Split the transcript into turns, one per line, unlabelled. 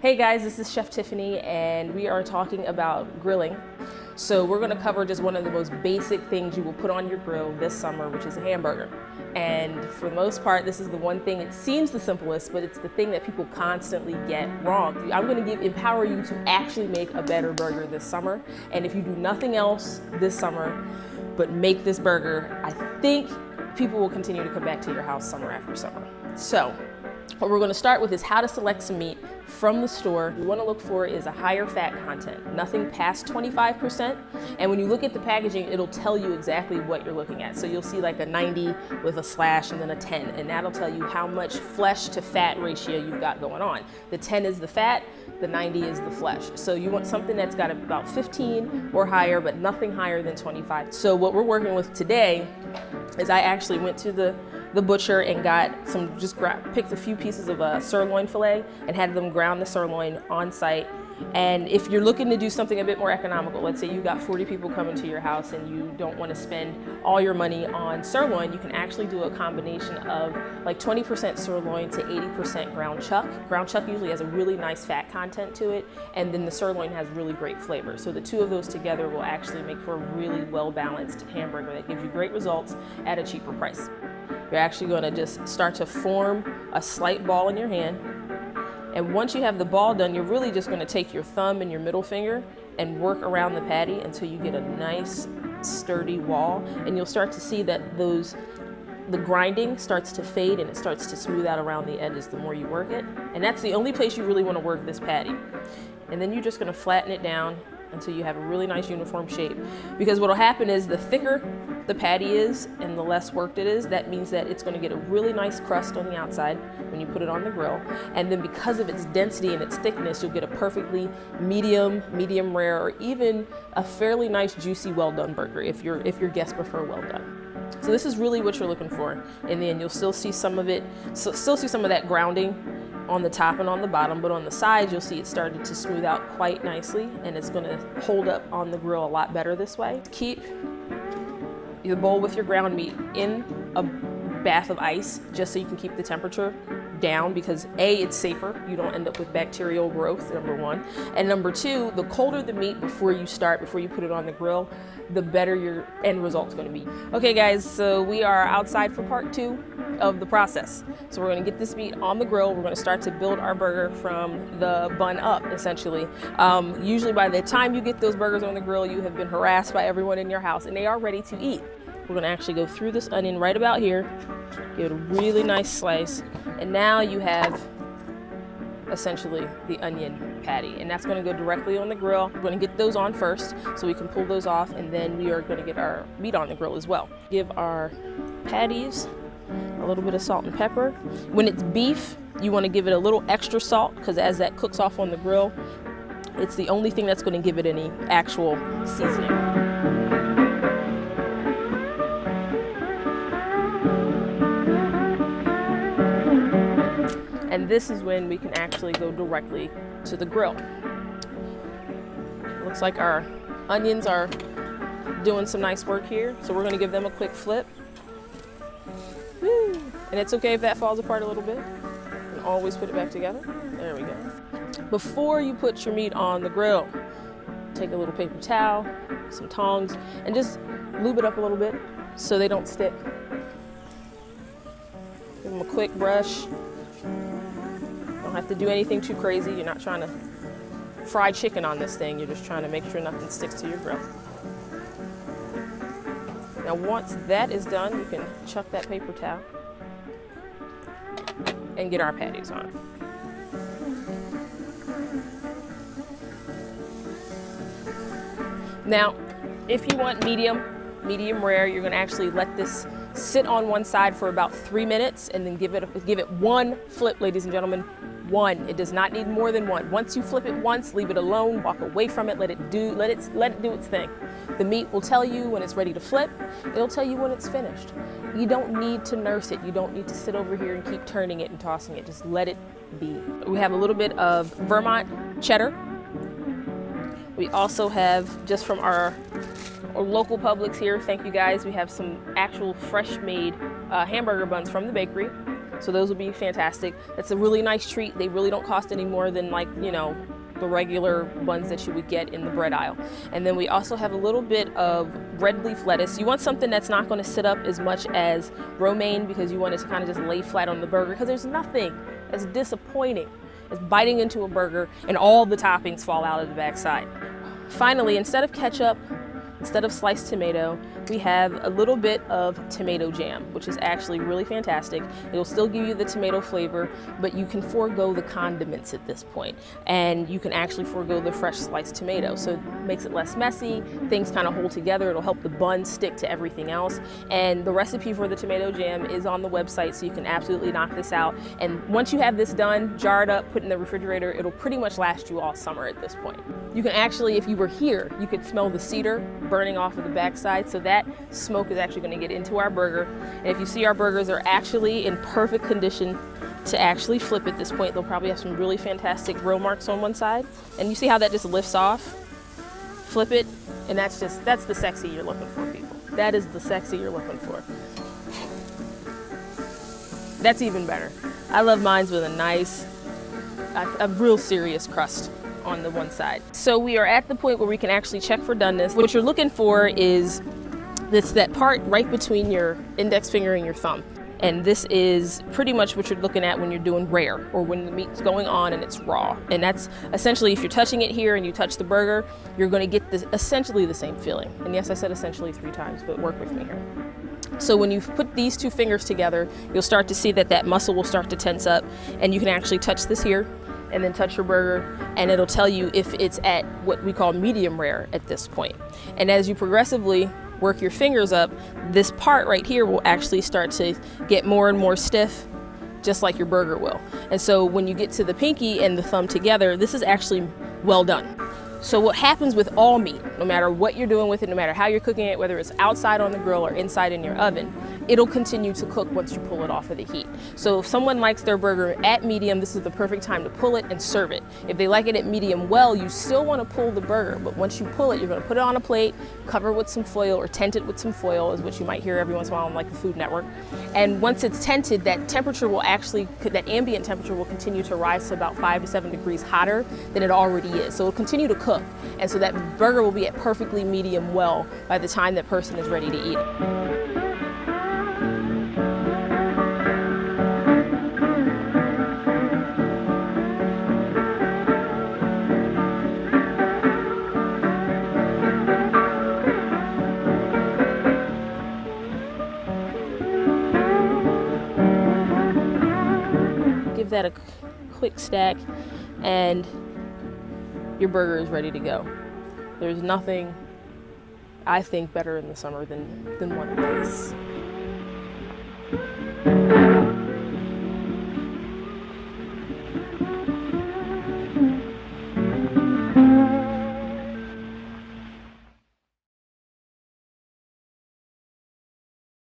Hey guys, this is Chef Tiffany and we are talking about grilling. So we're gonna cover just one of the most basic things you will put on your grill this summer, which is a hamburger. And for the most part, this is the one thing, it seems the simplest, but it's the thing that people constantly get wrong. I'm gonna empower you to actually make a better burger this summer. And if you do nothing else this summer, but make this burger, I think people will continue to come back to your house summer after summer. So, what we're gonna start with is how to select some meat from the store. What you wanna look for is a higher fat content, nothing past 25%. And when you look at the packaging, it'll tell you exactly what you're looking at. So you'll see like a 90 with a slash and then a 10, and that'll tell you how much flesh to fat ratio you've got going on. The 10 is the fat, the 90 is the flesh. So you want something that's got about 15 or higher, but nothing higher than 25. So what we're working with today is I actually went to the butcher and got picked a few pieces of sirloin filet and had them ground the sirloin on site. And if you're looking to do something a bit more economical, let's say you got 40 people coming to your house and you don't want to spend all your money on sirloin, you can actually do a combination of like 20% sirloin to 80% ground chuck. Ground chuck usually has a really nice fat content to it, and then the sirloin has really great flavor. So the two of those together will actually make for a really well-balanced hamburger that gives you great results at a cheaper price. You're actually going to just start to form a slight ball in your hand. And once you have the ball done, you're really just going to take your thumb and your middle finger and work around the patty until you get a nice sturdy wall. And you'll start to see that the grinding starts to fade and it starts to smooth out around the edges the more you work it. And that's the only place you really want to work this patty. And then you're just going to flatten it down until you have a really nice uniform shape. Because what will happen is the thicker the patty is and the less worked it is, that means that it's going to get a really nice crust on the outside when you put it on the grill. And then because of its density and its thickness, you'll get a perfectly medium rare, or even a fairly nice juicy well done burger if your guests prefer well done. So this is really what you're looking for. And then you'll still see some of it, still see some of that grounding on the top and on the bottom, but on the sides you'll see it started to smooth out quite nicely, and it's going to hold up on the grill a lot better this way. Keep your bowl with your ground meat in a bath of ice just so you can keep the temperature down, because A, it's safer, you don't end up with bacterial growth, number one, and number two, the colder the meat before you put it on the grill, the better your end result's going to be. Okay guys, so we are outside for part 2 of the process. So we're going to get this meat on the grill. We're going to start to build our burger from the bun up, essentially. Usually by the time you get those burgers on the grill, you have been harassed by everyone in your house and they are ready to eat. We're going to actually go through this onion right about here, give it a really nice slice, and now you have essentially the onion patty, and that's going to go directly on the grill. We're going to get those on first so we can pull those off, and then we are going to get our meat on the grill as well. Give our patties a little bit of salt and pepper. When it's beef, you want to give it a little extra salt, because as that cooks off on the grill, it's the only thing that's going to give it any actual seasoning. And this is when we can actually go directly to the grill. Looks like our onions are doing some nice work here, so we're going to give them a quick flip. Woo. And it's okay if that falls apart a little bit. You can always put it back together. There we go. Before you put your meat on the grill, take a little paper towel, some tongs, and just lube it up a little bit so they don't stick. Give them a quick brush. Don't have to do anything too crazy. You're not trying to fry chicken on this thing. You're just trying to make sure nothing sticks to your grill. Now once that is done, you can chuck that paper towel and get our patties on. Now, if you want medium rare, you're gonna actually let this sit on one side for about 3 minutes and then give it one flip, ladies and gentlemen. One. It does not need more than one. Once you flip it once, leave it alone, walk away from it, let it do its thing. The meat will tell you when it's ready to flip. It'll tell you when it's finished. You don't need to nurse it. You don't need to sit over here and keep turning it and tossing it. Just let it be. We have a little bit of Vermont cheddar. We also have, just from our local Publix here, thank you guys, we have some actual fresh made hamburger buns from the bakery. So those would be fantastic. That's a really nice treat. They really don't cost any more than, like, you know, the regular buns that you would get in the bread aisle. And then we also have a little bit of red leaf lettuce. You want something that's not going to sit up as much as romaine, because you want it to kind of just lay flat on the burger, because there's nothing as disappointing as biting into a burger and all the toppings fall out of the backside. Finally, instead of ketchup, instead of sliced tomato, we have a little bit of tomato jam, which is actually really fantastic. It'll still give you the tomato flavor, but you can forego the condiments at this point, and you can actually forego the fresh sliced tomato. So it makes it less messy, things kind of hold together, it'll help the bun stick to everything else. And the recipe for the tomato jam is on the website, so you can absolutely knock this out. And once you have this done, jar it up, put it in the refrigerator, it'll pretty much last you all summer at this point. You can actually, if you were here, you could smell the cedar burning off of the backside, so that smoke is actually going to get into our burger. And if you see, our burgers are actually in perfect condition to actually flip at this point. They'll probably have some really fantastic grill marks on one side, and you see how that just lifts off. Flip it, and that's the sexy you're looking for, people. That is the sexy you're looking for. That's even better. I love mine with a nice, a real serious crust on the one side. So we are at the point where we can actually check for doneness. What you're looking for is that part right between your index finger and your thumb. And this is pretty much what you're looking at when you're doing rare, or when the meat's going on and it's raw. And that's essentially, if you're touching it here and you touch the burger, you're going to get essentially the same feeling. And yes, I said essentially 3 times, but work with me here. So when you put these 2 fingers together, you'll start to see that muscle will start to tense up, and you can actually touch this here and then touch your burger, and it'll tell you if it's at what we call medium rare at this point. And as you progressively work your fingers up, this part right here will actually start to get more and more stiff, just like your burger will. And so when you get to the pinky and the thumb together, this is actually well done. So what happens with all meat, no matter what you're doing with it, no matter how you're cooking it, whether it's outside on the grill or inside in your oven, it'll continue to cook once you pull it off of the heat. So if someone likes their burger at medium, this is the perfect time to pull it and serve it. If they like it at medium well, you still want to pull the burger, but once you pull it, you're going to put it on a plate, cover it with some foil, or tent it with some foil, is what you might hear every once in a while on, like, the Food Network. And once it's tented, that temperature will actually, that ambient temperature will continue to rise to about 5 to 7 degrees hotter than it already is. So it'll continue to cook. And so that burger will be at perfectly medium well by the time that person is ready to eat it. Give that a quick stack, and your burger is ready to go. There's nothing, I think, better in the summer than one of these.